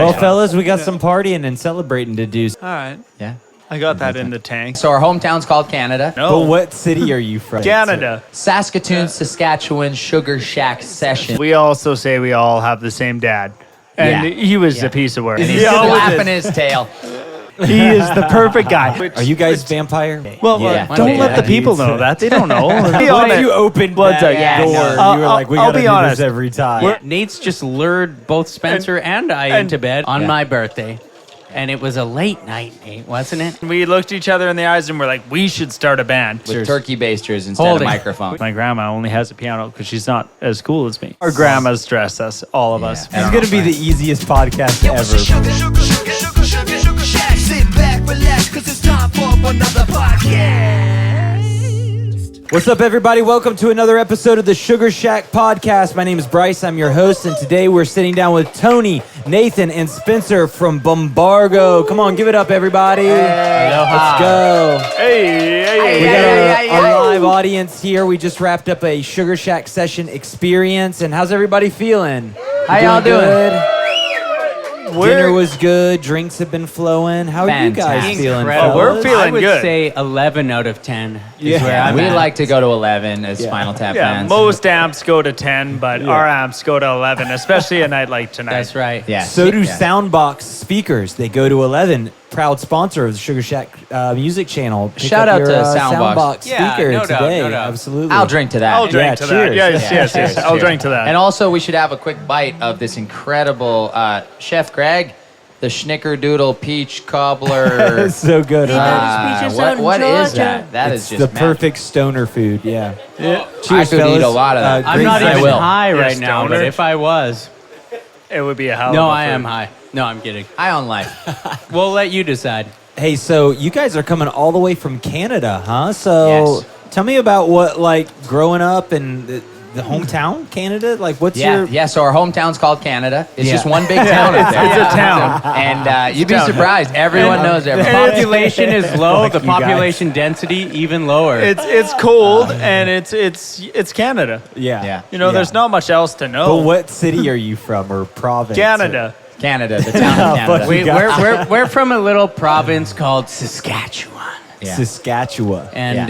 Well, fellas, we got some partying and celebrating to do. All right. Yeah. I got that in the tank. So our hometown's called Canada. But what city are you from? Canada. Saskatoon, Saskatchewan, Sugarshack session. We also say we all have the same dad. And he was a piece of work. And he's He always flapping is. his tail. He is the perfect guy. Are you guys vampire? Well, Yeah. don't let the people know that. They don't know. What if you opened that door? Yeah, You no. were like, we I'll gotta be do honest. this every time. Nate's just lured both Spencer and I into bed on my birthday. And it was a late night, Nate, wasn't it? We looked each other in the eyes and we're like, we should start a band. With turkey basters instead Holding. of microphones. My grandma only has a piano because she's not as cool as me. Our grandmas dress us, all of us. This is going to be the easiest podcast ever. Sit back, relax, 'cause it's time for another podcast. What's up, everybody? Welcome to another episode of the Sugarshack podcast. My name is Bryce. I'm your host, and today we're sitting down with Tony, Nathan, and Spencer from Bombargo. Come on, give it up, everybody. Let's go. Hey. We got our live audience here. We just wrapped up a Sugarshack session experience, and how's everybody feeling? How y'all doing? Good? Dinner was good. Drinks have been flowing. How are you guys Fantastic. feeling? Incredible. Oh, we're fellas? feeling I would good. say 11 out of 10 is Yeah. where I'm We at. like to go to 11 as Spinal Tap Yeah, fans. most amps go to 10, but our amps go to 11, especially a night like tonight. That's right. Yeah. So do Yeah. Soundbox speakers. They go to 11. Proud sponsor of the Sugarshack music channel. Pick Shout up out your, to Soundbox. Soundbox Yeah, speaker no doubt, today. no doubt. Absolutely. I'll drink to that. I'll drink to that. cheers. Yes. Cheers, I'll cheers. drink to that. And also, we should have a quick bite of this incredible Chef Greg, the Schnickerdoodle Peach Cobbler. It's so good. Huh? What is that? That is It's just the magic. perfect stoner food. Yeah. Yeah. Cheers, I could fellas. eat a lot of that. I'm drinks not I even will. high You're a right now, but stoner? if I was. It would be a hell No, of a I am food. high. No, I'm kidding. High on life. We'll let you decide. Hey, so you guys are coming all the way from Canada, huh? So Yes. tell me about what, like, growing up in the hometown, Canada? Like, what's your... Yeah, so our hometown's called Canada. It's Yeah. just one big town up there. It's a town. And you'd be surprised. Everyone knows The everybody. population is low, Like the you guys. population density even lower. It's cold and it's Canada. Yeah. Yeah. You know, Yeah. there's not much else to know. But what city are you from, or province? Canada. Canada, the town of Fuck Canada. you. We're from a little province called Saskatchewan. Yeah. Saskatchewan. And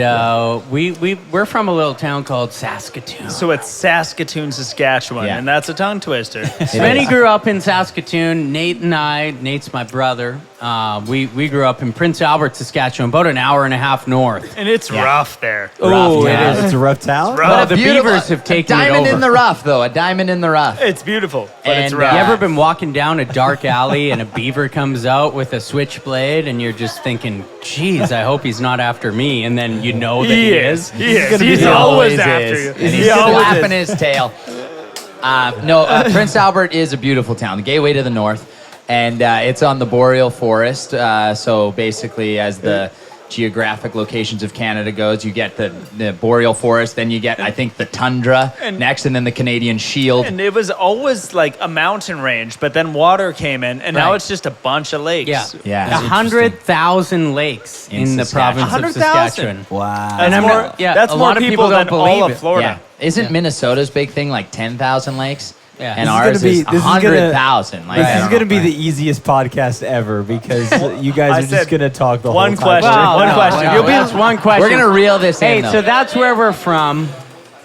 we're from a little town called Saskatoon. So it's Saskatoon, Saskatchewan, Yeah. and that's a tongue twister. Spenny grew up in Saskatoon. Nate's my brother. We grew up in Prince Albert, Saskatchewan, about an hour and a half north. And it's rough there. Oh, town. it is. It's a rough town? rough. Well, the Beautiful- Beavers have taken a it diamond over. in the rough, though. A diamond in the rough. It's beautiful, but it's And, rough. You ever been walking down a dark alley and a beaver comes out with a switchblade and you're just thinking, geez, I hope he's not after me. And then you know that he is. He is. gonna be He's the- always Always after is. you. And he's He just always flapping is. his tail. Prince Albert is a beautiful town, the gateway to the north, and it's on the boreal forest. So basically, as the geographic locations of Canada goes, you get the boreal forest, then you get, I think, the tundra next, and then the Canadian Shield. And it was always like a mountain range, but then water came in, and now Right. it's just a bunch of lakes. Yeah. Yeah, it's 100,000 lakes In in the Saskatchewan. province of 100,000? Saskatchewan. Wow. That's And I'm more, not- yeah, that's a more lot of people people than don't all believe of it. Florida. Yeah. Isn't Minnesota's big thing like 10,000 lakes? Yeah. And This is ours gonna be- is this is gonna- 100,000. Like, This I is don't going to know. be the easiest podcast ever because you guys I are just said going to talk the whole one time. question. Well, One no, question. no, You'll be that's one question. We're going to reel this Hey, in, though. so that's where we're from.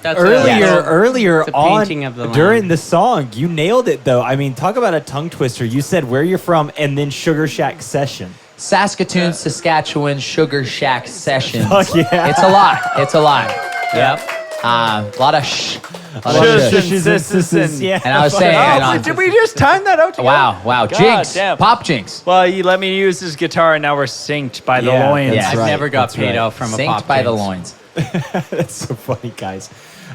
That's Earlier It's a on painting of the land. during the song, you nailed it though. I mean, talk about a tongue twister. You said where you're from and then Sugarshack session. Saskatoon, Saskatchewan, Sugarshack sessions. Fuck yeah. It's a lot. It's a lot. Yep. A lot of shh. A lot of Shush. shush. Shushes and sisses, yeah. And I was saying, Oh, did we just time that out together? wow, God jinx, damn. pop jinx. Well, you let me use this guitar, and now we're synced by the Yeah, loins. that's I've right, never got that's paid right. out from a Synced pop by the jinx. loins. That's so funny, guys.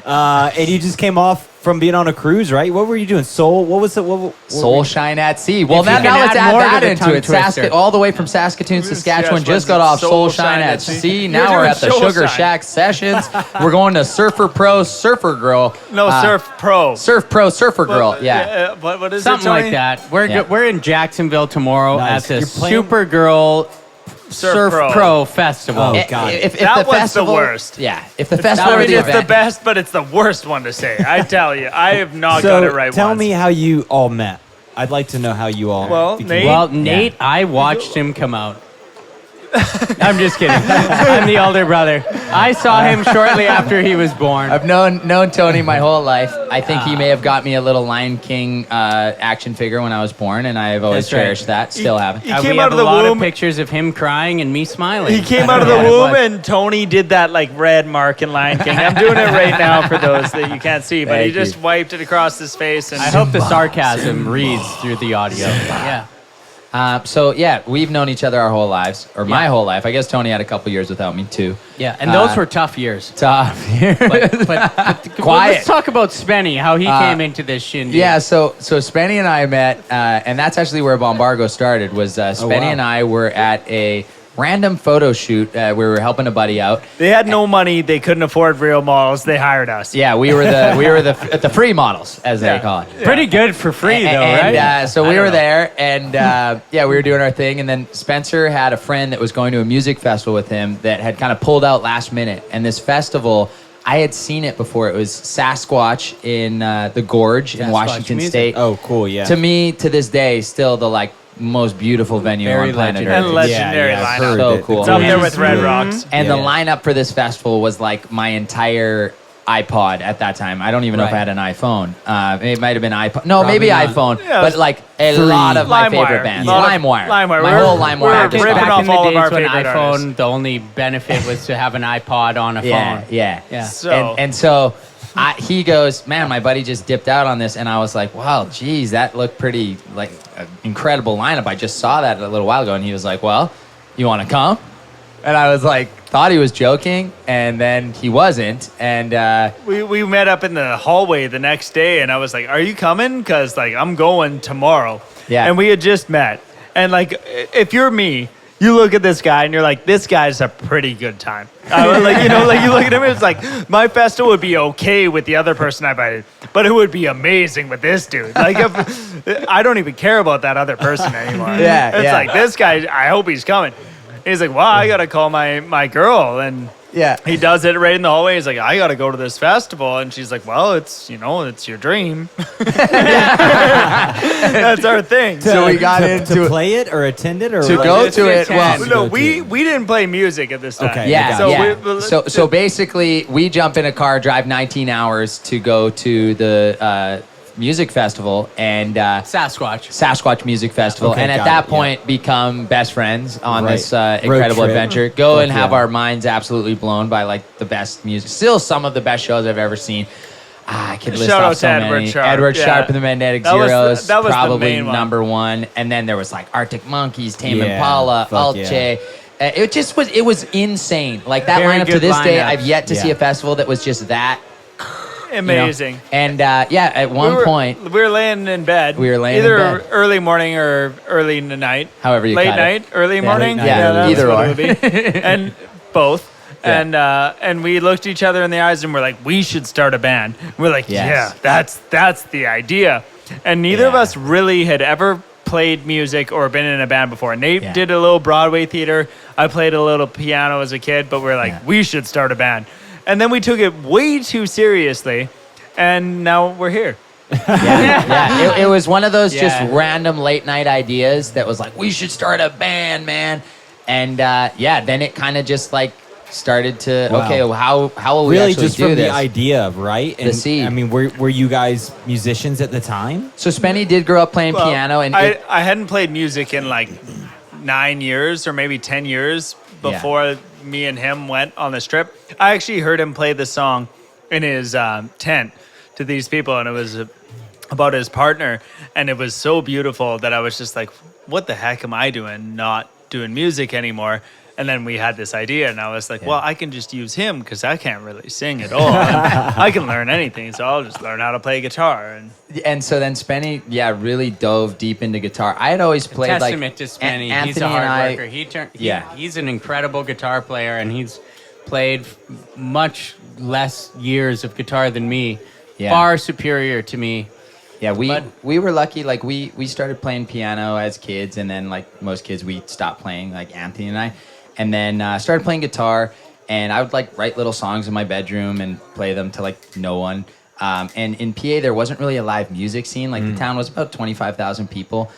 And you just came off from being on a cruise, right? What were you doing? Soul? What was it? What Soul shine at sea. Well, If you now, can now let's add add more to that the into tongue it. twister. All the way from Saskatoon, Saskatchewan. Just got off Soul Shine at Sea. Now You're we're doing at the Soul Sugar Shine. Shack sessions. We're going to Surfer Pro, Surfer Girl. No, Surf Pro. Surf Pro, Surfer Girl. Yeah. What is Something it, Tony? like that. We're Yeah. we're in Jacksonville tomorrow Nice. at the You're playing- Supergirl Surf Pro. Pro Festival. Oh, If- God. If That the was festival, the worst. Yeah. If the I festival or mean, the it's the event. best, but it's the worst one to say. I tell you, I have not so got it right tell once. me how you all met. I'd like to know how you all. Well, became- Nate- Well, Nate, I watched him come out. I'm just kidding. I'm the older brother. I saw him shortly after he was born. I've known Tony my whole life. I think he may have got me a little Lion King action figure when I was born, and I've always That's right. cherished that. Still have it. He came we out have of a the lot womb. of pictures of him crying and me smiling. He came out of the Yeah, it womb, was. and Tony did that like red mark in Lion King. I'm doing it right now for those that you can't see, but he Thank just you. wiped it across his face. And I hope the sarcasm reads through the audio. Yeah. So yeah, we've known each other our whole lives, or my whole life. I guess Tony had a couple years without me too. Yeah, and those were tough years. Tough. But Quiet. let's talk about Spenny, how he came into this shindig. Yeah, so Spenny and I met, and that's actually where Bombargo started. Was Spenny and I were at a random photo shoot. We were helping a buddy out. they had no money. They couldn't afford real models. They hired us. Yeah, we were the free models, as they call it. Pretty good for free, though, And, right? so I we don't were know. there, and yeah, we were doing our thing. And then Spencer had a friend that was going to a music festival with him that had kind of pulled out last minute. And this festival, I had seen it before. It was Sasquatch in the Gorge in Sasquatch Washington music. State. Oh, cool. Yeah. To me, to this day, still the most beautiful venue Very on planet legendary. Earth. And legendary Yeah, I've lineup. heard So that. cool. It's up there with Mhm. Red Rocks. And Yeah, the lineup for this festival was like my entire iPod at that time. I don't even know if I Right. had an iPhone. It might have been iPod. No, maybe not. iPhone. Yeah, it but was like a lot of my LimeWire. favorite bands. Lot of- LimeWire. LimeWire. My We're- whole LimeWire. we're discography. ripping Back off in the all of days our when favorite iPhone, artists. the only benefit was to have an iPod on a Yeah, phone. yeah. Yeah. So And so he goes, man, my buddy just dipped out on this. And I was like, wow, geez, that looked pretty like an incredible lineup. I just saw that a little while ago. And he was like, well, you want to come? And I was like, thought he was joking. And then he wasn't. And we met up in the hallway the next day, and I was like, "Are you coming? Because like I'm going tomorrow." Yeah. And we had just met, and like if you're me, you look at this guy and you're like, "This guy's a pretty good time." Like like you look at him, it's like my festival would be okay with the other person I invited, but it would be amazing with this dude. Like if, I don't even care about that other person anymore. Yeah, It's yeah. like this guy. I hope he's coming. He's like, "Well, I gotta call my girl," and yeah. he does it right in the hallway. He's like, I got to go to this festival. And she's like, well, it's your dream. That's our thing. So we got to into it. play it or attend it or To like- go Let's to get it, well, 10. No, we didn't play music at this time. Okay. yeah, So yeah. we- So basically, we jump in a car, drive 19 hours to go to the music festival and Sasquatch Music Festival, Okay, and at got that it, point become best friends on Right. this Road incredible trip. adventure. Go Fuck and have yeah. our minds absolutely blown by like the best music. Still, some of the best shows I've ever seen. I could list Shout off out so to Edward many. Sharp, Edward yeah. Sharp and the Magnetic That was the- Zeros, that was the probably main one. number one. And then there was like Arctic Monkeys, Tame Yeah, Impala, fuck Alche. It was insane. Like that Very lineup to good this day, lineup. I've yet to see Yeah. a festival that was just that you know. amazing. And yeah, at one point, we were laying in bed. We were laying in either bed. early morning or early in the night. However you late cut it. night, early morning. late night, that's either what or. it would be. And both. Yeah. And we looked each other in the eyes and we're like, we should start a band. We're like, Yes. yeah, that's the idea. And neither of Yeah. us really had ever played music or been in a band before. Nate Yeah. did a little Broadway theater. I played a little piano as a kid, but we're like, Yeah. we should start a band. And then we took it way too seriously, and now we're here. yeah, it was one of those just Yeah. random late night ideas that was like, we should start a band, man. And yeah, then it kind of just like started to, Wow. okay, well, how will we really actually just do from this? the idea, right? The seed. I mean, were you guys musicians at the time? So Spenny did grow up playing Well, piano, and I hadn't played music in like 9 years or maybe 10 years before me and him went on this trip. I actually heard him play the song in his tent to these people, and it was about his partner, and it was so beautiful that I was just like, what the heck am I doing not doing music anymore? And then we had this idea, and I was like, well, I can just use him because I can't really sing at all. I can learn anything, so I'll just learn how to play guitar. and so then Spenny, really dove deep into guitar. I had always played like Testament to Spenny. Anthony He's a hard and I. worker. Yeah. He's an incredible guitar player, and he's played much less years of guitar than me. Yeah. Far superior to me. Yeah, But- we were lucky. Like we started playing piano as kids, and then like most kids, we stopped playing. Like Anthony and I, and then started playing guitar. And I would like write little songs in my bedroom and play them to like no one. And in PA, there wasn't really a live music scene. Like the town was about 25,000 people.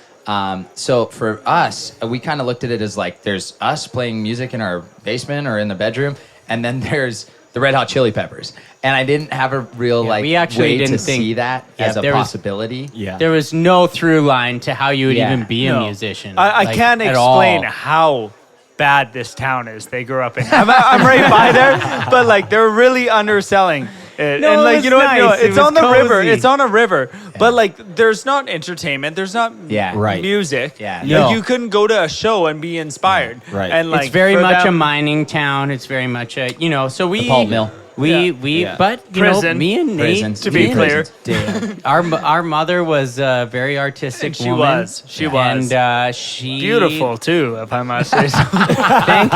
So for us, we kind of looked at it as like there's us playing music in our basement or in the bedroom, and then there's the Red Hot Chili Peppers. And I didn't have a real we actually way didn't to think- see that Yeah, as a there was- possibility. There was no through line to how you would Yeah. even be a No. musician. I like, can't at explain all. how bad this town is. They grew up in. I'm right by there, but like they're really underselling it. No, and it like was you know what? No, nice. It it's was on the river. cozy. It's on a river. But like there's not entertainment. There's not Right. music. Yeah. Like, No. you couldn't go to a show and be inspired. Right. And like It's very for much a them- mining town. It's very much a, so we... pulp mill. Yeah. But, Prison. me and Nate... Prisons. To be me clear. and- Our mother was a very artistic She woman. was. She was. And she... Beautiful too, if I must say so. Thank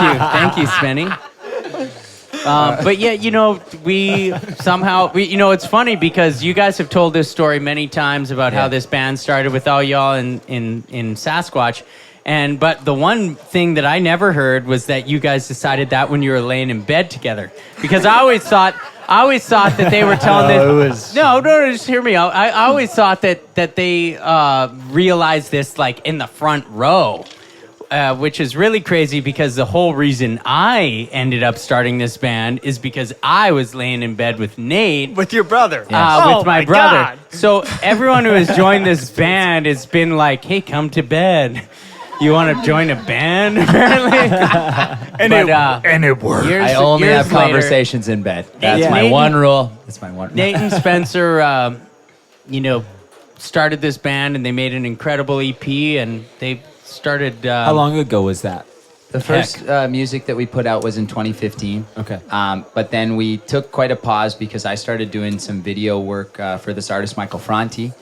you, Spenny. But yeah, we somehow, it's funny because you guys have told this story many times about how this band started with all y'all in Sasquatch. But the one thing that I never heard was that you guys decided that when you were laying in bed together. Because I always thought that they were telling this. No, just hear me out. I always thought that they realized this like in the front row. Which is really crazy because the whole reason I ended up starting this band is because I was laying in bed with Nate. With your brother. With Oh my brother. God. So everyone who has joined this band has been like, hey, come to bed. You want to join a band, apparently? And it worked. I only have conversations in bed. That's Yeah. my Nate- one rule. That's my one. Nate and Spencer, started this band, and they made an incredible EP, and they started... How long ago was that? The first music that we put out was in 2015. Okay. But then we took quite a pause because I started doing some video work for this artist, Michael Franti.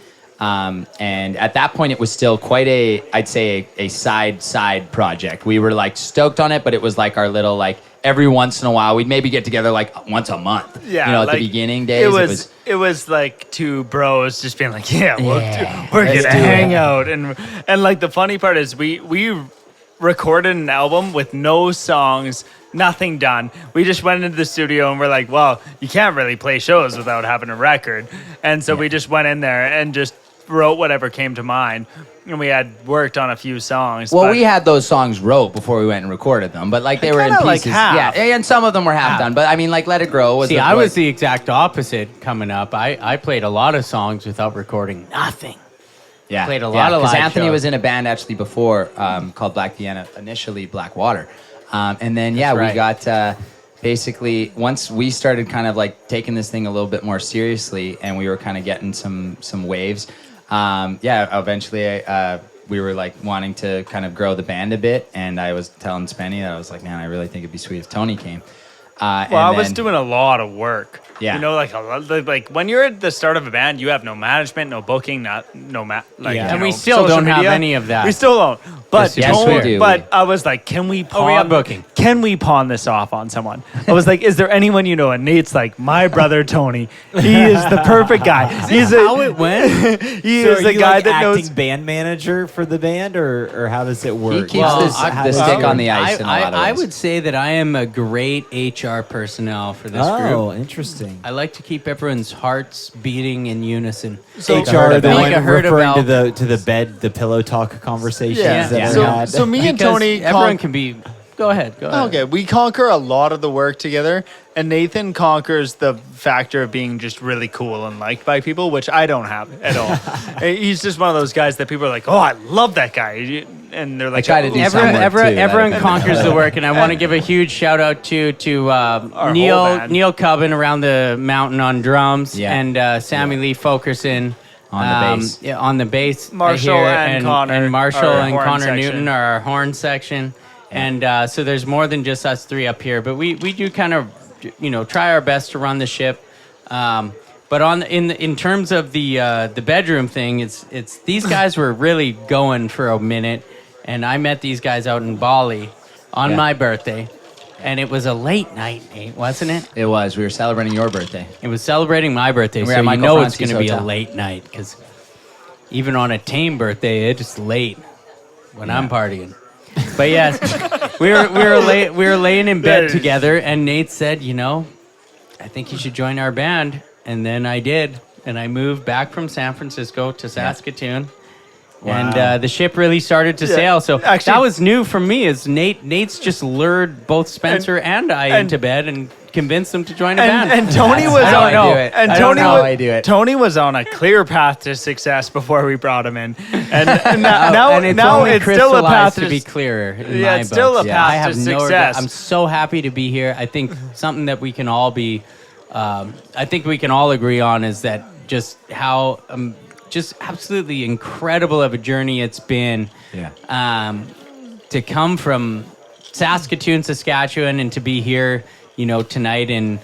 And at that point, it was still quite I'd say a side project. We were like stoked on it, but it was like our little, like every once in a while, we'd maybe get together like once a month. Yeah, at like, the beginning days. It was like two bros just being like, we're let's gonna do hang it. out, and like the funny part is we recorded an album with no songs, nothing done. We just went into the studio and we're like, well, you can't really play shows without having a record, and so we just went in there and just wrote whatever came to mind. And we had worked on a few songs. Well, but we had those songs wrote before we went and recorded them, but like they were in kinda like pieces. half. Yeah, and some of them were half done. But I mean, like Let It Grow was. See, I was the exact opposite coming up. I played a lot of songs without recording nothing. played a lot of because live Anthony shows. was in a band actually before called Black Vienna, initially Black Water, and then That's we got basically once we started kind of like taking this thing a little bit more seriously, and we were kind of getting some waves. Eventually we were like wanting to kind of grow the band a bit, and I was telling Spenny that I was like, man, I really think it'd be sweet if Tony came. Well, I was doing a lot of work. Yeah. You know, like when you're at the start of a band, you have no management, no booking, And we still don't have any of that. We still don't. But Yes, we do. But I was like, can we pawn? we have booking. Can we pawn this off on someone? I was like, is there anyone you know? And Nate's like, my brother Tony. He is the perfect guy. He's how it went? He So is are the you guy like that acting knows. band manager for the band, or how does it work? He keeps the stick on the ice in a lot of I ways. would say that I am a great HR personnel for this Oh, group. interesting. I like to keep everyone's hearts beating in unison. So- HR, the Like one a herd of referring to elk. the bed, the pillow talk conversations Yeah. that Yeah. are had. So me and Because Tony. everyone can be. Go ahead. Okay, we conquer a lot of the work together, and Nathan conquers the factor of being just really cool and liked by people, which I don't have at all. He's just one of those guys that people are like, "Oh, I love that guy," and they're like, try to do "Oh." some work, too. Everyone That'd be conquers the work, and I want to give a huge shout out to whole Neil band. Cubbin around the mountain on drums, Yeah. and Sammy Lee Fokerson On the bass. on the bass. Marshall here, and Connor and Marshall are and horn Connor section. Newton are our horn section, and so there's more than just us three up here, but we do kind of try our best to run the ship. But in terms of the bedroom thing, it's these guys were really going for a minute, and I met these guys out in Bali on my birthday, and it was a late night, Nate, wasn't it? It was. We were celebrating your birthday. It was celebrating my birthday, We were so at you Michael know it's Franci's going to be a hotel. late night because even on a tame birthday, it's late when I'm partying. But yes, we were laying in bed together, and Nate said, I think you should join our band. And then I did. And I moved back from San Francisco to Saskatoon. And the ship really started to sail. So Actually, that was new for me. Is Nate's just lured both Spencer and I into bed and convinced them to join a band. And Tony was how on. I do it. And I Tony don't know was, how I do it. Tony was on a clear path to success before we brought him in, and now and it's now only it's still a path crystallized to be clearer. In Yeah, my it's still books. a path I have to no regret. success. I'm so happy to be here. I think something that we can all be, I think we can all agree on is that just how just absolutely incredible of a journey it's been. To come from Saskatoon, Saskatchewan, and to be here, tonight in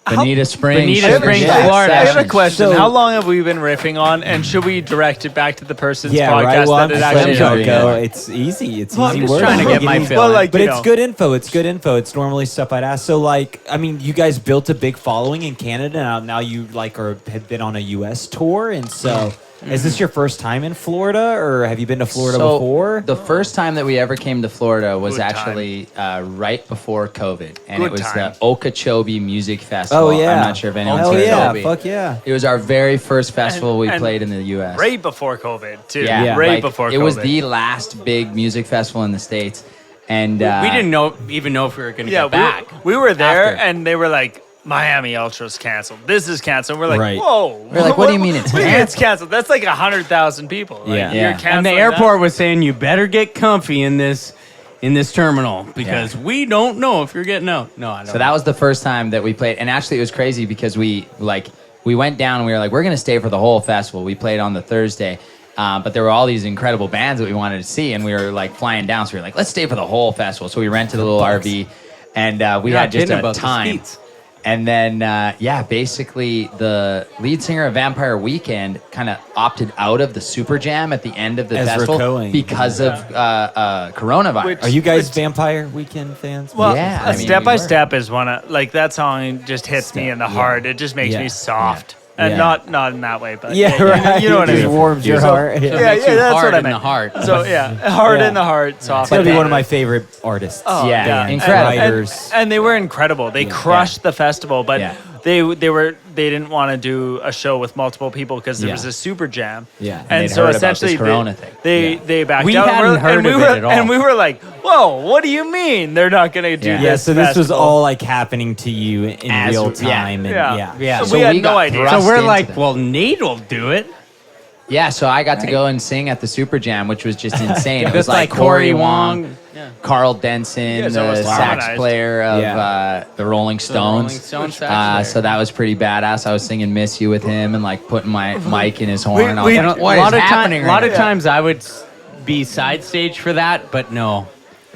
Bonita Springs. Bonita Springs, Sugarshack Florida. I have a sessions. question. So- How long have we been riffing on, and should we direct it back to the person's Yeah, podcast right. Well, I'm that it just actually letting y'all is? go. It's easy. It's Well, I'm easy just work. trying to get my fill Well, in. like, But you it's know. good info. It's good info. It's normally stuff I'd ask. So, like, I mean, you guys built a big following in Canada. Now you have been on a U.S. tour, and so is this your first time in Florida, or have you been to Florida So, before? The first time that we ever came to Florida was Good time. actually right before COVID, and Good it was time. the Okeechobee Music Festival. Oh yeah, I'm not sure if anyone's Hell heard yeah, of it. fuck yeah. It was our very first festival we and played in the U.S. right before COVID too. Yeah, right like, before it COVID. was the last big music festival in the States, and we didn't even know if we were going to Yeah, get back. we were there, After. and they were like, Miami Ultra's canceled. This is canceled. We're like, Right. whoa. We're like, what do you mean it's what do you mean it's canceled? That's like 100,000 people. Like, Yeah. You're Yeah. canceling And the that? airport was saying you better get comfy in this terminal because we don't know if you're getting out. No, I don't. So that was the first time that we played, and actually it was crazy because we went down and we were like, we're gonna stay for the whole festival. We played on the Thursday, but there were all these incredible bands that we wanted to see, and we were like flying down, so we were like, let's stay for the whole festival. So we rented a little RV, and we You're had not just kidding a about the time. seats. And then, basically the lead singer of Vampire Weekend kind of opted out of the Super Jam at the end of the Ezra festival Cohen. because of coronavirus. Which- Are you guys Vampire Weekend fans? Well, Yeah, I mean, Step by we were. Step is one of, like, that song just hits me in the heart. It just makes Yeah. me soft. And Yeah. not in that way, but Yeah, right. you know what I It just mean. warms your So- heart. Yeah, Yeah. Makes you that's hard what I in meant. the heart. So hard Yeah. in the heart, soft. It's gonna in be the one of heart. my favorite artists. Oh, Yeah, bands, incredible. writers. And they were incredible. They crushed the festival, but Yeah. they didn't want to do a show with multiple people because there Yeah. was a super jam. Yeah. And they'd so heard about this essentially Corona thing. they backed We out. hadn't heard we of were, it at all. And we were like, "Whoa, what do you mean they're not going to do Yeah. this?" Yeah, so this was festival?" all like happening to you in As- real yeah. time, and Yeah. Yeah. So So we had we no got idea. thrust So we're into like, them. well, Nate will do it. Yeah, so I got to go and sing at the Super Jam, which was just insane. It was Just like Corey Wong. Yeah. Carl Denson, guys almost the sax harmonized. player of Yeah. the Rolling Stones. Rolling Stones sax player. So that was pretty badass. I was singing "Miss You" with him and like putting my mic in his horn. I was we- like, A what lot is of happening a lot right of now? times I would be side stage for that, but no.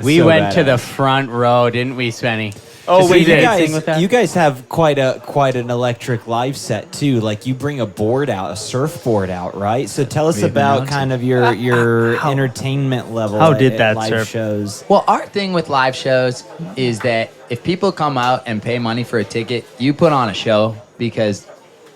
We So went to badass. the front row, didn't we, Spenny? Oh, To we see did. Nate sing with that? You guys have quite an electric live set too. Like you bring a board out, a surfboard out, right? So tell us about kind of your entertainment level. How did at that live surf? shows? Well, our thing with live shows is that if people come out and pay money for a ticket, you put on a show because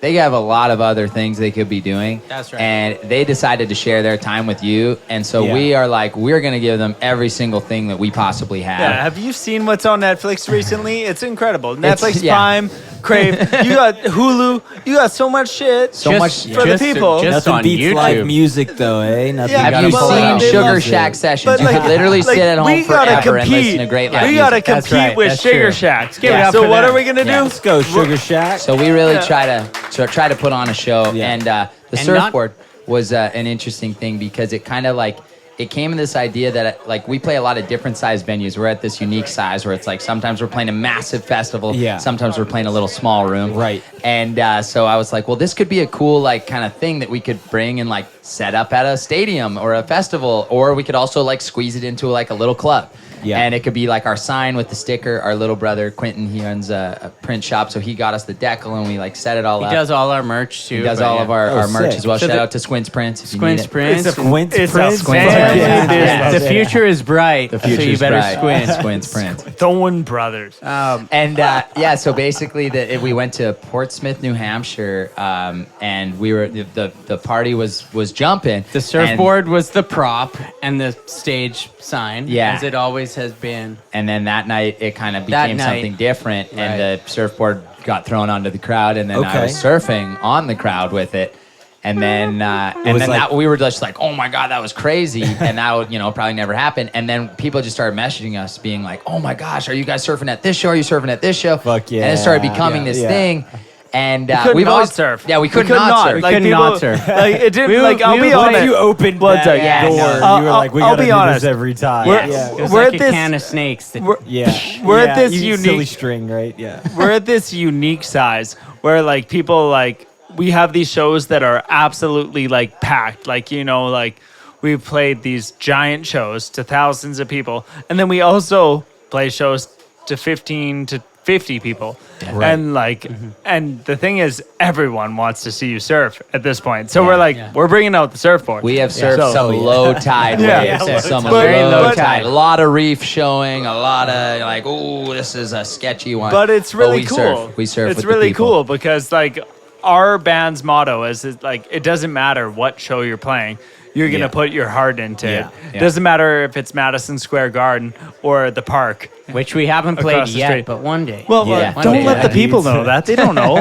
they have a lot of other things they could be doing. That's right. And they decided to share their time with you. And so Yeah. we are like, we're going to give them every single thing that we possibly have. Yeah, have you seen what's on Netflix recently? It's incredible. Netflix, yeah. Prime, Crave. You got Hulu. You got so much shit. So much for the people. Just Nothing on beats YouTube. live music though, eh? Nothing Yeah, Have gotta you pull well, it out. seen they love Sugarshack it. sessions? You like- could literally sit at home we gotta forever and compete. listen to great live We music. gotta That's compete right, with that's true. Sugarshack. give it up So for what them. are we gonna Yeah. do? Let's go, Sugar Shack. So we really Yeah. try to put on a show, Yeah. and the And not- surfboard was an interesting thing because it kind of like it came in this idea that like we play a lot of different size venues. We're at this unique size where it's like sometimes we're playing a massive festival, Yeah. sometimes we're playing a little small room, Right. And so I was like, well, this could be a cool like kind of thing that we could bring and like set up at a stadium or a festival, or we could also like squeeze it into like a little club. Yeah. And it could be like our sign with the sticker. Our little brother Quentin, he owns a print shop, so he got us the decal and we like set it all He up. does all our merch too. He does but all yeah. of our Oh, merch sick. as well. So Shout the- out to Squints Prints if you Squints need it. Prince. It's a Quince It's a Prince. family Yeah. business. The future is bright. The so you future's better bright. squint. Squints Prints. Thorne Brothers. And yeah, so basically, we went to Portsmouth, New Hampshire, and we were the party was jumping. The surfboard was the prop and the stage sign, Yeah. as it always has been. and then that night it kind of That became night- something different, and Right. the surfboard got thrown onto the crowd, and then I was surfing on the crowd with it. And then, we were just like, oh my God, that was crazy. And that would, probably never happen. And then people just started messaging us being like, oh my gosh, are you guys surfing at this show? Are you surfing at this show? Fuck yeah. And it started becoming this thing. And we've always surfed. Yeah, we could not surf. We could not surf. Like, it didn't, I'll be honest. You opened that door. You were like, we gotta do this every time. It was like a can of snakes. We're at this you unique silly string, right? Yeah. We're at this unique size where like people like we have these shows that are absolutely like packed. Like, we've played these giant shows to thousands of people. And then we also play shows to 15 to 50 people. Right. And and the thing is, everyone wants to see you surf at this point. So we're bringing out the surfboard. We have surfed some low tide waves, some very low tide. A lot of reef showing, a lot of like, oh, this is a sketchy one. But it's really cool. We surf It's with really the people. cool because our band's motto is it doesn't matter what show you're playing. You're going to put your heart into it. It doesn't matter if it's Madison Square Garden or the park. Which we haven't played yet, but one day. Well, don't let the people know that. They don't know.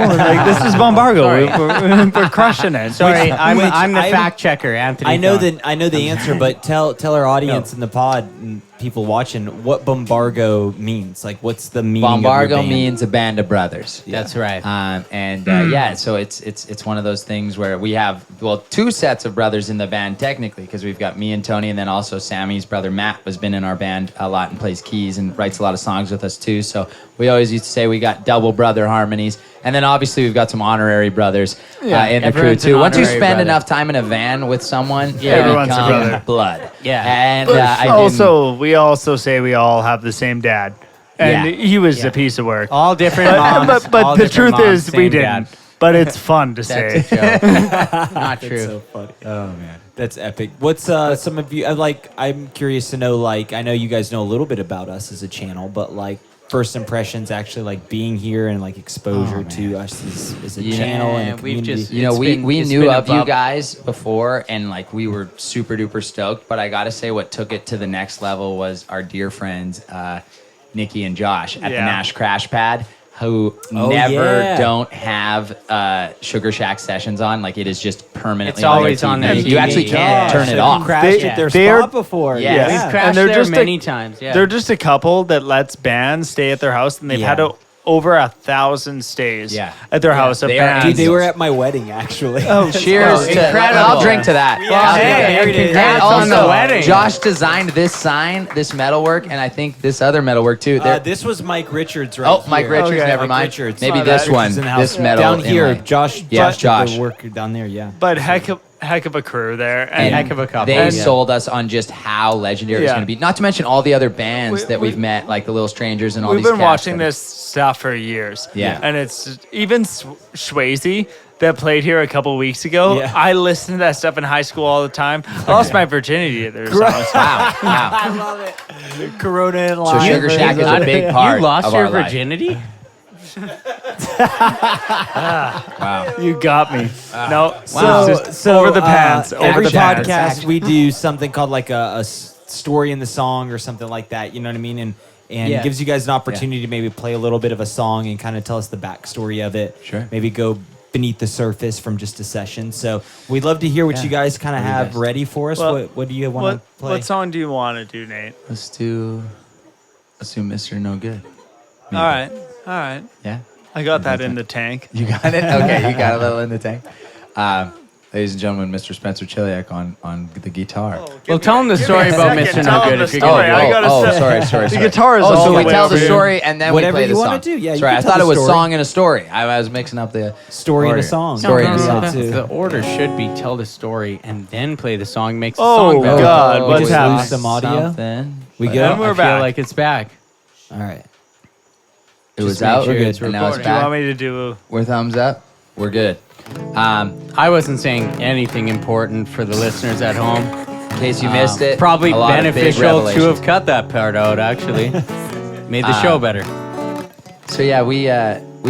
This is Bombargo. We're crushing it. Sorry, I'm the fact checker, Anthony. I know the answer, but tell our audience in the pod and people watching what Bombargo means. Like, what's the meaning Bombargo of your band? means a band of brothers. That's right. So it's one of those things where we have two sets of brothers in the band technically, because we've got me and Tony, and then also Sammy's brother Matt has been in our band a lot and plays keys and writes a lot of songs with us too. So we always used to say we got double brother harmonies, and then obviously we've got some honorary brothers in the crew too. Once you spend enough time in a van with someone, you everyone's a become brother. Blood. Yeah, and we also say we all have the same dad, and he was a piece of work. All different moms. But the truth is, we didn't. didn't. But it's fun to say. Not true. That's so funny. Oh man, that's epic. What's some of you I'm curious to know. I know you guys know a little bit about us as a channel, but first impressions, actually being here and exposure to us as a channel and a community. We knew of you guys before, and we were super duper stoked. But I gotta say, what took it to the next level was our dear friends Nikki and Josh at the Nash Crash Pad, who don't have Sugarshack sessions on. It is just permanently. It's always on there. their You actually can't turn it off. Crashed at their spot before. Yes. We've crashed there many times. Yeah. They're just a couple that lets bands stay at their house, and they've had over 1,000 stays at their house of bands. Dude, they were at my wedding actually. Oh, cheers! I'll drink to that. Congrats on the wedding. Josh designed this sign, this metalwork, and I think this other metalwork too. This was Mike Richards, right? Oh, Mike Richards. Never mind. Richards. Maybe this one. This metal down here. Josh. Josh. Did the work down there. Yeah. But heck of a crew there, and heck of a couple. They sold us on just how legendary it's going to be. Not to mention all the other bands that we've met, like the Little Strangers and all these. We've been watching this stuff for years. Yeah, and it's even Swayze that played here a couple weeks ago. Yeah. I listened to that stuff in high school all the time. I lost my virginity at their songs. Wow. I love it. Corona and So Sugarshack is a big part. You lost of your our virginity? Wow. You got me. No. So over the pants. Every podcast we do something called a story in the song or something like that. You know what I mean? And gives you guys an opportunity to maybe play a little bit of a song and kind of tell us the backstory of it. Sure. Maybe go beneath the surface from just a session. So we'd love to hear what you guys kind of have ready for us. Well, what do you want to play? What song do you want to do, Nate? Let's do Mr. No Good. Maybe. All right. Yeah. I got that in the tank. You got it? Okay, you got a little in the tank. Ladies and gentlemen, Mr. Spencer Chiliak on the guitar. Well, tell him the story about Mr. No Good. Sorry. The guitar is all so the we way tell over the here. story and then Whatever we play the you song. want to do. Yeah, sorry, you I can thought tell it the was story. song and a story. I was mixing up the story and a song. Story and a song. The order should be tell the story and then play the song. Makes the Oh, song better. God, We what's just happening? lose some audio. Something. We And good? we're I back. feel like it's back. All right. It was make out, sure it's and now it's Do you want back. me to do? We're thumbs up. We're good. I wasn't saying anything important for the listeners at home. In case you missed it, Probably a lot of big beneficial to revelations. have cut that part out, actually. Made the show better. So yeah, we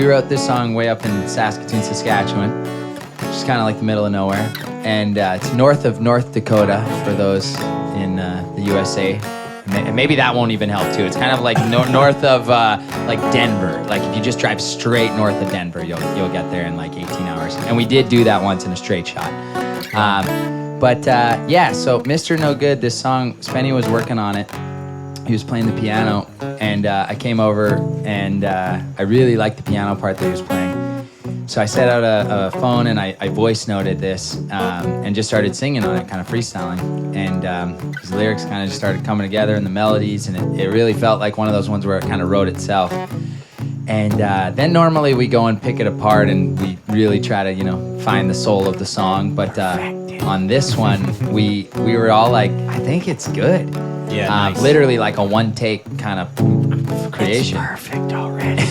wrote this song way up in Saskatoon, Saskatchewan, which is kind of like the middle of nowhere, and it's north of North Dakota for those in the USA. Maybe that won't even help too. It's kind of like north of like Denver. Like if you just drive straight north of Denver, you'll get there in like 18 hours. And we did do that once in a straight shot. Yeah, so Mr. No Good, this song, Spenny was working on it. He was playing the piano, and I came over, and I really liked the piano part that he was playing. So I set out a phone, and I voice noted this, and just started singing on it, kind of freestyling. And his lyrics kind of just started coming together, and the melodies, and it really felt like one of those ones where it kind of wrote itself. And then normally we go and pick it apart, and we really try to, find the soul of the song. But on this one, we were all like, I think it's good. Yeah, nice. Literally like a one-take kind of creation. It's perfect already.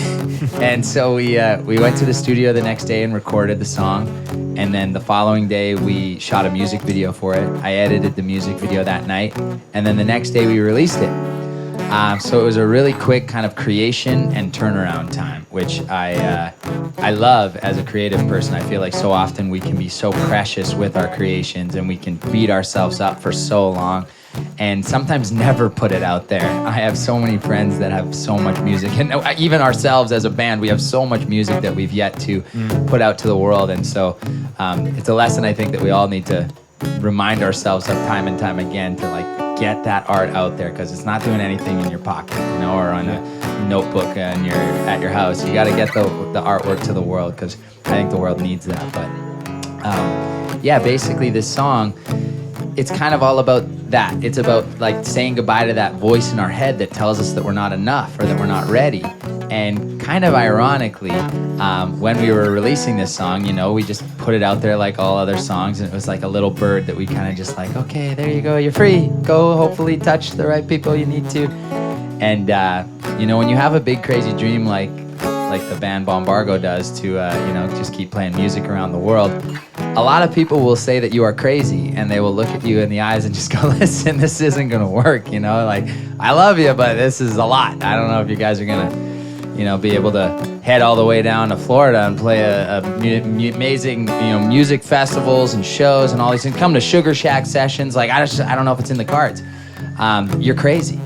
And so we went to the studio the next day and recorded the song. And then the following day, we shot a music video for it. I edited the music video that night. And then the next day, we released it. So it was a really quick kind of creation and turnaround time, which I love as a creative person. I feel like so often we can be so precious with our creations, and we can beat ourselves up for so long and sometimes never put it out there. I have so many friends that have so much music, and even ourselves as a band, we have so much music that we've yet to put out to the world. And so it's a lesson I think that we all need to remind ourselves of time and time again, to like get that art out there, because it's not doing anything in your pocket, or on a notebook and you're at your house. You got to get the artwork to the world, because I think the world needs that. But yeah, basically this song, it's kind of all about that. It's about like saying goodbye to that voice in our head that tells us that we're not enough or that we're not ready. And kind of ironically, when we were releasing this song, we just put it out there like all other songs, and it was like a little bird that we kind of just like, okay, there you go, you're free. Go hopefully touch the right people you need to. And, when you have a big crazy dream like the band Bombargo does to, just keep playing music around the world, a lot of people will say that you are crazy, and they will look at you in the eyes and just go, listen, this isn't going to work, like, I love you, but this is a lot. I don't know if you guys are going to, be able to head all the way down to Florida and play amazing, music festivals and shows and all these things. Come to Sugarshack sessions. Like, I don't know if it's in the cards. You're crazy.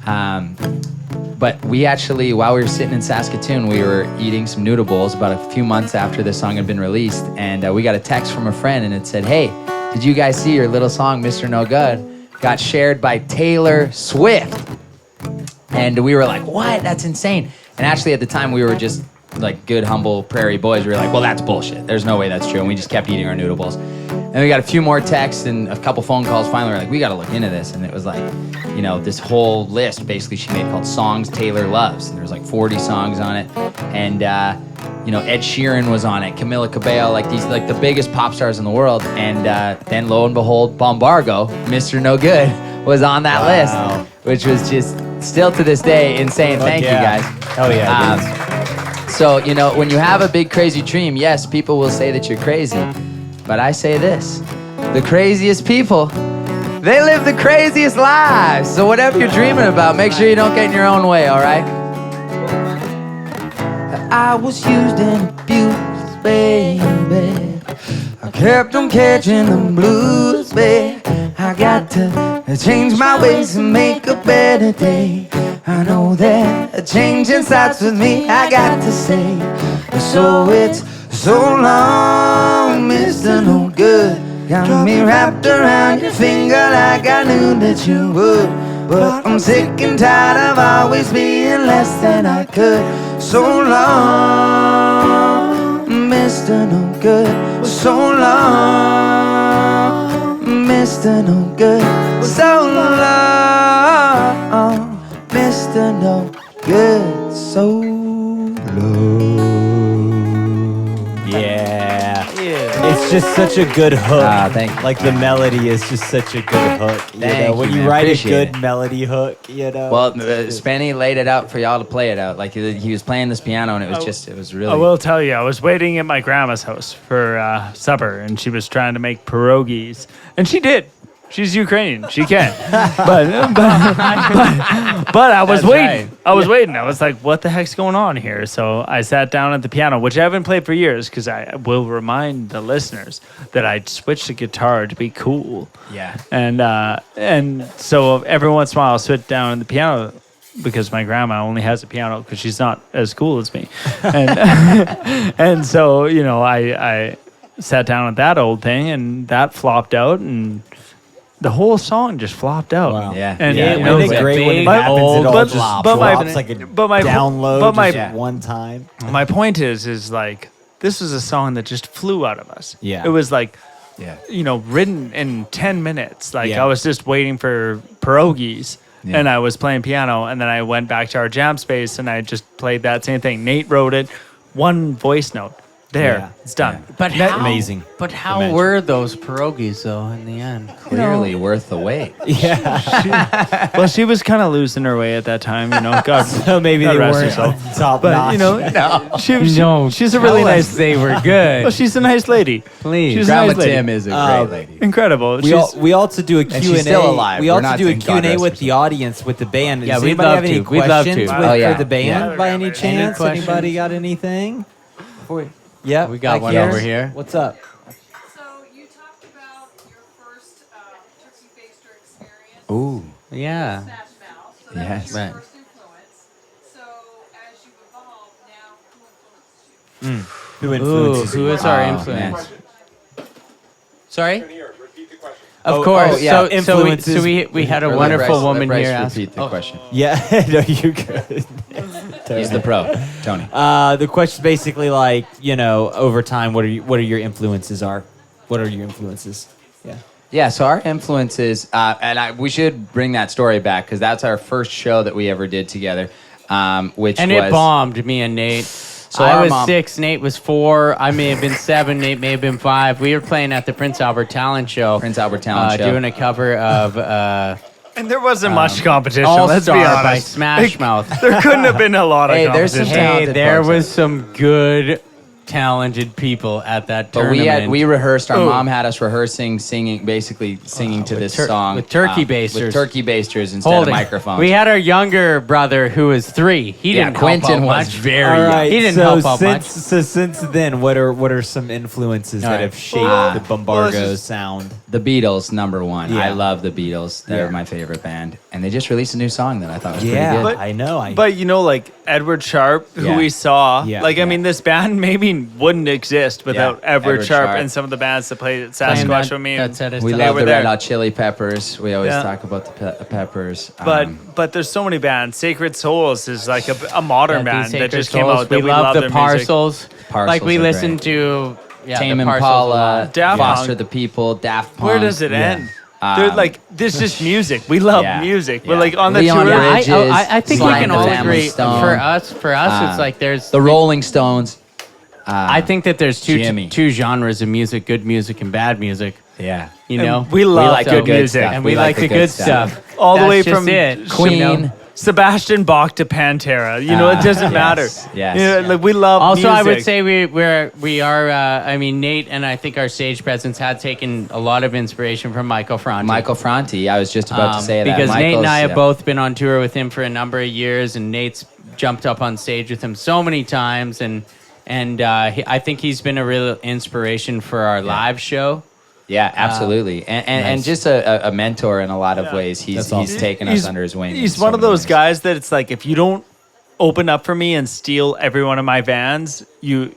But we actually, while we were sitting in Saskatoon, we were eating some noodle bowls about a few months after this song had been released. And we got a text from a friend, and it said, hey, did you guys see your little song, Mr. No Good, got shared by Taylor Swift? And we were like, what? That's insane. And actually at the time we were just like good, humble prairie boys. We were like, well, that's bullshit. There's no way that's true. And we just kept eating our noodle bowls. And we got a few more texts and a couple phone calls. Finally, we're like, we got to look into this. And it was like, this whole list basically she made called Songs Taylor Loves. And there was like 40 songs on it. And, Ed Sheeran was on it, Camila Cabello, like these, like the biggest pop stars in the world. And then lo and behold, Bombargo, Mr. No Good, was on that list, which was just still to this day insane. Thank you guys. Oh yeah. So, when you have a big crazy dream, yes, people will say that you're crazy. But I say this, the craziest people, they live the craziest lives. So whatever you're dreaming about, make sure you don't get in your own way, all right? I was used and abused, baby. I kept on catching the blues, baby. I got to change my ways and make a better day. I know that a changing starts with me, I got to say. So it's so long, Mr. No Good. Got me wrapped around your finger like I knew that you would. But I'm sick and tired of always being less than I could. So long, Mr. No Good. So long, Mr. No Good. So long, Mr. No Good. So long. Yeah. It's just such a good hook. Thank you. Like the melody is just such a good hook. Thank when you, you man. write Appreciate a good melody hook, Well, Spenny laid it out for y'all to play it out. Like he was playing this piano, and it was really. I will tell you, I was waiting at my grandma's house for supper, and she was trying to make pierogies, and she did. She's Ukrainian. She can. But I was waiting. right. I was waiting. I was like, what the heck's going on here? So I sat down at the piano, which I haven't played for years because I will remind the listeners that I switched to guitar to be cool. Yeah. And so every once in a while I'll sit down at the piano because my grandma only has a piano because she's not as cool as me. And, and so, you know, I sat down at that old thing and that flopped out and the whole song just flopped out. Wow. Yeah. And Yeah, Isn't it was it a great when it big happens? It old- all but- just but my- drops like a but my- download but my- just one time. My point is like, this was a song that just flew out of us. Yeah. It was like, Yeah. you know, written in 10 minutes. Like Yeah. I was just waiting for pierogies Yeah. and I was playing piano and then I went back to our jam space and I just played that same thing. Nate wrote it, one voice note. There, Yeah. it's done. But That's how, amazing. But how Imagine. were those pierogies though in the end? Clearly worth the wait. Yeah. Well, she was kind of losing her way at that time, you know. God, So maybe God they rest weren't herself. top But notch. you know, she's a tell really us nice. They were good. Well, she's a nice lady. Please. She's a Grandma nice lady. Tim is a Um, great lady. Incredible. We also do a Q&A. she's still alive. We We're also not do a saying God Q&A rest with her the soul. audience, with the band. Yeah, Does we'd anybody love have any to. We'd love to. questions Oh, yeah. for the band Yeah. by any chance? questions? Anybody got anything? Yeah, We got back one over here. What's up? So you talked about your first turkey baster experience. Ooh. Yeah. Smash Mouth. So that Yes. was your Right. first influence. So as you evolve now, who influenced you? Who Ooh, influences who you? is our Oh, influence? Sorry? Oh, Of course. oh, yeah. So we had a Or let wonderful Bryce- woman let Bryce here. ask- repeat the question. Yeah, no, you're good. He's the pro, Tony. The question's basically like, you know, over time, what are your influences are? What are your influences? Yeah. Yeah, so our influences, we should bring that story back because that's our first show that we ever did together, which And was it bombed, me and Nate. So I our was mom- 6, Nate was 4, I may have been 7, Nate may have been 5. We were playing at the Prince Albert Talent Show. Prince Albert Talent Show. Doing a cover of And there wasn't much competition. All Let's be Star by honest. Smash Mouth. There couldn't have been a lot of Hey, there's some competition. Hey, talented there folks was some good, talented people at that But tournament. we rehearsed. Our Ooh. mom had us rehearsing, singing to this song with turkey basters. with turkey basters instead Holding. of microphones. We had our younger brother who was 3. He Yeah, didn't Quentin help out was much. very All young. right. He didn't so help out much. since then, what are some influences that right. have shaped the Bombargo well, it's just- sound? The Beatles, number one. Yeah. I love the Beatles. They're Yeah. my favorite band, and they just released a new song that I thought was Yeah, pretty good. I know. But you know, like Edward Sharp, who Yeah. we saw, Yeah. like I Yeah. mean, this band maybe wouldn't exist without Edward Edward Sharp, Sharp. and some of the bands that played at Playing Sasquatch that- with me. that set us We up. They love were the there. Red Hot Chili Peppers. We always Yeah. talk about the Peppers. But there's so many bands. Sacred Souls is like a modern Yeah, band these that Sacred just came Souls. out. That we love love the their music. Parcels. Parcels Like we are listened great. to Tame the Parcels a Impala, lot. Daft Foster Punk. the People, Daft Punk. Where does it end? They're Um, like this is just music. We love yeah, music. We're yeah. like on the Leon tour. Bridges. I think we Sly can and the all Family agree. Stone. For us, it's like there's. The Rolling Stones. I think that there's Jimmy. two genres of music: good music and bad music. Yeah. You And know, we love like good the good music. stuff. and we we like the good stuff. All the That's way just from it. Queen. You know? Sebastian Bach to Pantera. You know, it doesn't matter. yes. You know, like we love Also, music. I would say we are. I mean, Nate and I think our stage presence had taken a lot of inspiration from Michael Franti. Michael Franti. I was just about to say that. Because Nate and I have Michael's- both been on tour with him for a number of years, and Nate's jumped up on stage with him so many times, and I think he's been a real inspiration for our live show. Yeah, absolutely. And just a mentor in a lot of ways. He's taken us under his wing. He's in so one of many those ways. guys that it's like if you don't open up for me and steal every one of my vans, you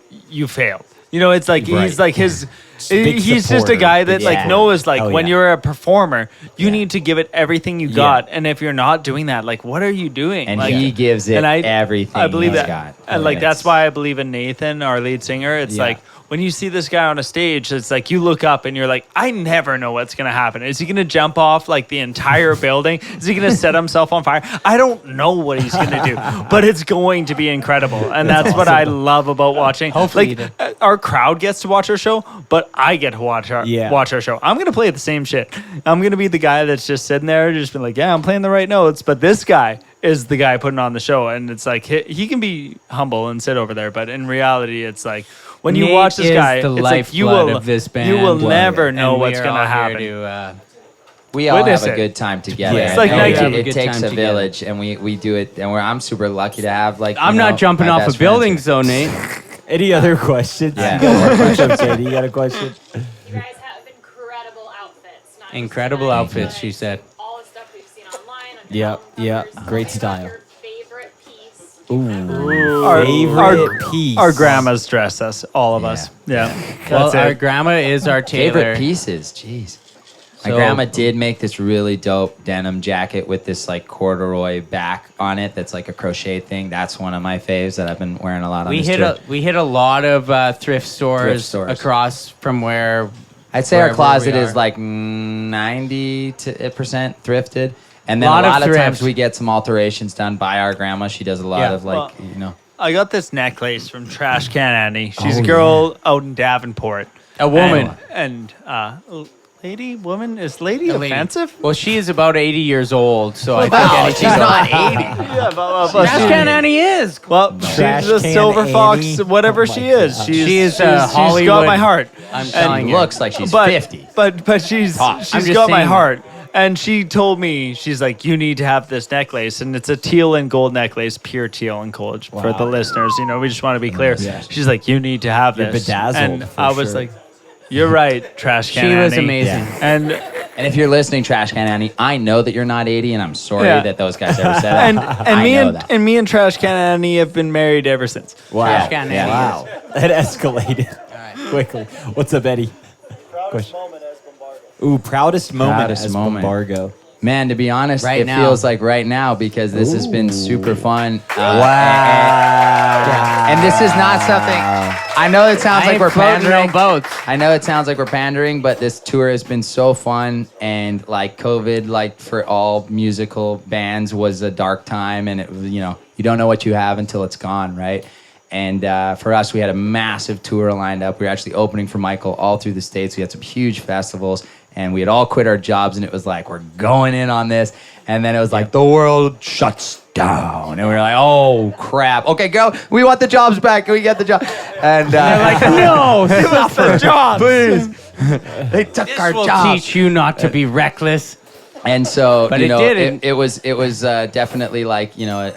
failed. You know, it's like he's like his. big He's just supporter, a guy that big like supporter. knows like Oh, when yeah. you're a performer, you need to give it everything you got, and if you're not doing that, like what are you doing? And like, he gives it and everything I believe he's that, got. and like And that's it's- why I believe in Nathan, our lead singer. It's Yeah. like when you see this guy on a stage, it's like you look up and you're like, I never know what's gonna happen. Is he gonna jump off like the entire building? Is he gonna set himself on fire? I don't know what he's gonna do, but it's going to be incredible, and that's what I love about watching. Hopefully like our crowd gets to watch our show, but I get to watch our show. I'm gonna play the same shit. I'm gonna be the guy that's just sitting there, just being like, yeah, I'm playing the right notes, but this guy is the guy putting on the show, and it's like he can be humble and sit over there, but in reality, it's like when you Nate watch this is guy, the it's like you lifeblood will of this band. you will never And know we what's are gonna all here happen. to, we all Witness have a it. good time together. Yeah. It's like And Nike. Have a It good takes time a together. village, and we do it. And I'm super lucky to have like. I'm you know, not jumping my off best of buildings friends. though, Nate. Any other questions? Yeah. What's up, Katie? You got a question? You guys have incredible outfits. Not just Incredible tonight, outfits, but she said. All the stuff we've seen online. On Yep, album yep. covers. Great Tell me style. about Your favorite piece. Favorite piece. Our grandmas dress us, all of us. Yeah. Well, That's our it. grandma is our tailor. Favorite pieces, jeez. My So- grandma did make this really dope denim jacket with this like corduroy back on it. That's like a crochet thing. That's one of my faves that I've been wearing a lot on We this hit trip. a lot of thrift stores across from where. I'd say our wherever closet we is are. like 90% thrifted. And then Lot a of lot of thrift. times we get some alterations done by our grandma. She does a lot Yeah. of like, Well, you know. I got this necklace from Trash Can Annie. She's a girl out in Davenport. A woman. And lady, woman, is lady A lady. offensive? Well, she is about 80 years old, so I think Oh, anything she's not 80. Yeah, but Trash Can Annie is. well, Trash she's a Can silver fox, Annie. whatever Oh my she is. God. She's, She is, she's got Hollywood. my heart. I'm She telling you. looks like she's But 50. but she's I'm she's just got my saying. heart. And she told me, she's like, you need to have this necklace. And it's a teal and gold necklace, pure teal and gold for the listeners. You know, we just want to be clear. Yeah. She's like, you need to have You're this. bedazzled, And for I was sure. like, you're right, Trash Can She was Annie. amazing. Yeah. And And if you're listening, Trash Can Annie, I know that you're not 80, and I'm sorry Yeah. that those guys ever said that. and I me know and that. and me and Trash Can Annie have been married ever since. Wow. Trash Can Annie. Wow. That escalated quickly. What's up, Eddie? Question. Ooh, proudest moment Proudest as moment. Bombargo. Man, to be honest, Right it now. feels like right now because this has been super fun. Wow. And this is not something. I know it sounds I like ain't we're floating no pandering. boats. I know it sounds like we're pandering, but this tour has been so fun. And like COVID, like for all musical bands, was a dark time, and it was, you know, you don't know what you have until it's gone, right? And for us, we had a massive tour lined up. We were actually opening for Michael all through the States. We had some huge festivals, and we had all quit our jobs, and it was like, we're going in on this. And then it was like, the world shuts down. And we were like, oh, crap. Okay, go. We want the jobs back. Can we get the job? And they're Like, no, Give us the job. please. They took this our will jobs. teach you not to be reckless. And so, But you it know, didn't. it was definitely like, you know,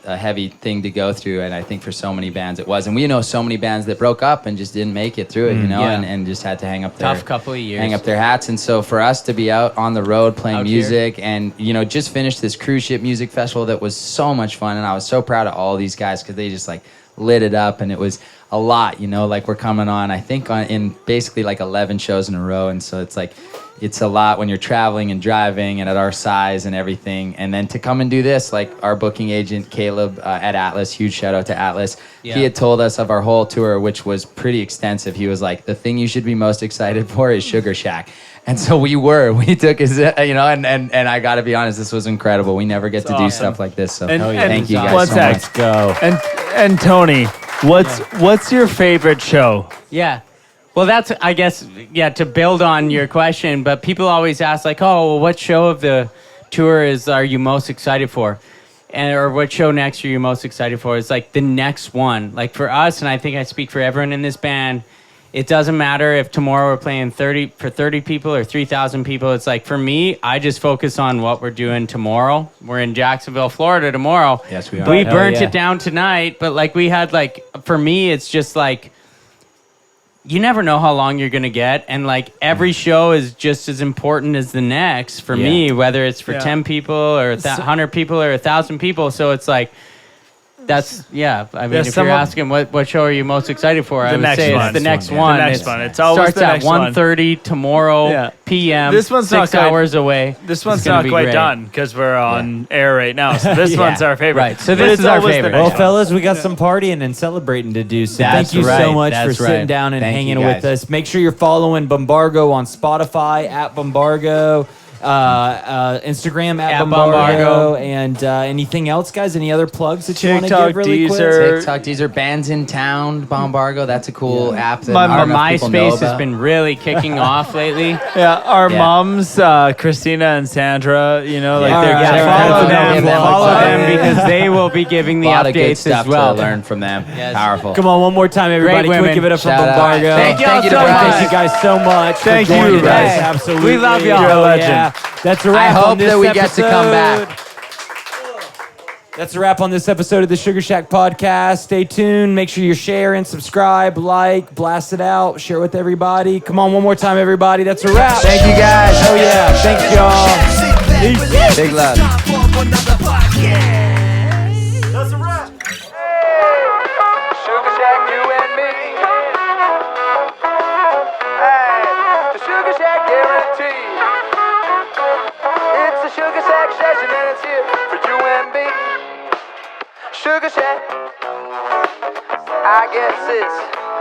a heavy thing to go through. And I think for so many bands it was. And we know so many bands that broke up and just didn't make it through it, you know, Yeah. and just had to hang up their Tough couple of years. hang up their hats. And so for us to be out on the road playing Out here. music and, you know, just finished this cruise ship music festival that was so much fun. And I was so proud of all these guys because they just like lit it up. And it was a lot, you know, like we're coming on, I think in basically like 11 shows in a row. And so it's like, it's a lot when you're traveling and driving and at our size and everything. And then to come and do this, like our booking agent, Caleb at Atlas, huge shout out to Atlas. Yeah. He had told us of our whole tour, which was pretty extensive. He was like, the thing you should be most excited for is Sugarshack. And so we took his, you know, and I got to be honest, this was incredible. We never get to do awesome. stuff like this. So And- thank you guys one so sec. much. Let's go. And Tony, what's your favorite show? Yeah. Well, that's, I guess, yeah, to build on your question, but people always ask, like, oh, well, what show of the tour are you most excited for? Or what show next are you most excited for? It's like the next one. Like for us, and I think I speak for everyone in this band, it doesn't matter if tomorrow we're playing 30 people or 3,000 people. It's like, for me, I just focus on what we're doing tomorrow. We're in Jacksonville, Florida tomorrow. Yes, we are. We Hell burnt yeah. it down tonight, but like we had like, for me, it's just like, you never know how long you're going to get. And like every show is just as important as the next for me, whether it's for Yeah. 10 people or 100 people or 1,000 people. So it's like, that's, yeah. I mean, Yeah, if you're someone- asking what show are you most excited for, I The would next say one. it's the next Yeah. one. The next one. It's always starts the at next one. 1:30 tomorrow Yeah. p.m. This one's 6 not quite- hours away. This one's It's gonna not be quite great. done because we're on air right now. So this Yeah. one's our favorite. Right. So But this it's is our always the favorite. next Well, one. fellas, we got some partying and celebrating to do. So That's thank you so right. much That's for sitting right. down and Thank hanging you, with guys. us. Make sure you're following Bombargo on Spotify at Bombargo, Instagram at At Bombargo, Bombargo. and anything else, guys? Any other plugs that you want to TikTok, give really quick? Deezer. TikTok, these are bands in town, Bombargo. That's a cool app that My- not Our enough people know MySpace has about. been really kicking off lately. Yeah, our Yeah. moms, Christina and Sandra, you know, like Yeah. they're Yeah, checking follow out them, the them Follow plug. them because they will be giving A the lot of good updates stuff as well. to learn from them. Yes. Powerful. Come on, one more time, everybody. Great Quick, women. give it up for Shout out. Bombargo. Thank y'all Thank you to so Bryce. much. Thank you guys so much. Thank for you, joining Bryce. us. Absolutely. We love y'all. You're a legend. Yeah. That's a I wrap on hope this that we get to come episode. back. That's a wrap on this episode of the Sugarshack podcast. Stay tuned. Make sure you share and subscribe, like, blast it out, share it with everybody. Come on, one more time, everybody. That's a wrap. Thank you guys. Oh yeah, thanks y'all. Peace. Big love. That's a wrap. Sugar Shack, you and me. Hey, the Sugar Shack guarantee. It's the Sugar Shack session and it's here for you and me. Sugar Shack, I guess it's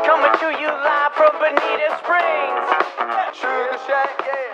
coming to you live from Bonita Springs. Sugar Shack, yeah.